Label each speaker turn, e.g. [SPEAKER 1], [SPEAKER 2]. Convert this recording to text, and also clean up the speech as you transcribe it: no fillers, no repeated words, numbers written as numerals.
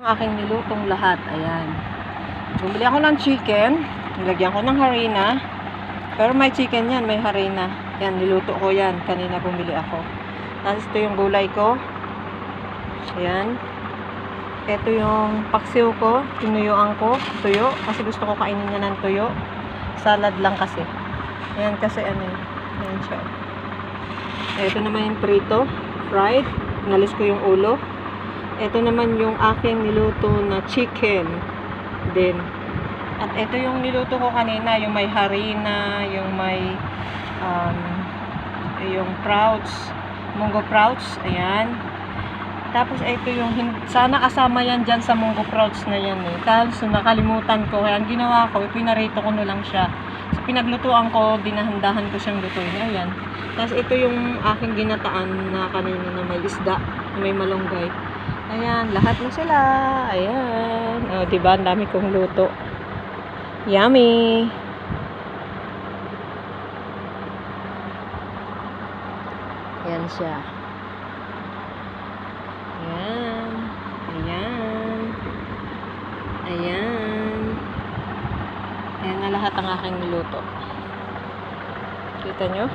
[SPEAKER 1] Ang aking nilutong lahat. Ayan. Bumili ako ng chicken. Nilagyan ko ng harina. Pero may chicken yan. May harina. Yan. Niluto ko yan. Kanina bumili ako. Tapos ito yung gulay ko. Ayan. Ito yung paksiw ko. Tinuyuan ko. Tuyo. Kasi gusto ko kainin niya ng tuyo. Salad lang kasi. Ayan kasi ano yun. Ayan siya. Ito naman yung prito. Fried. Nalis ko yung ulo. Ito naman yung aking niluto na chicken din. At ito yung niluto ko kanina, yung may harina, yung may yung sprouts, munggo sprouts, ayan. Tapos ito yung, sana kasama yan dyan sa munggo sprouts na yan eh. Tapos nakalimutan ko, kaya ang ginawa ko, pinarito ko na lang siya. So pinaglutuan ko, dinahandahan ko siyang lutuin, ayan. Tapos ito yung aking ginataan na kanina na may isda, na may malunggay. Ayan, lahat na sila. Ayan. O, diba? Ang dami kong luto. Yummy! Ayan siya. Ayan. Ayan. Ayan. Ayan na lahat ang aking niluto. Kita nyo?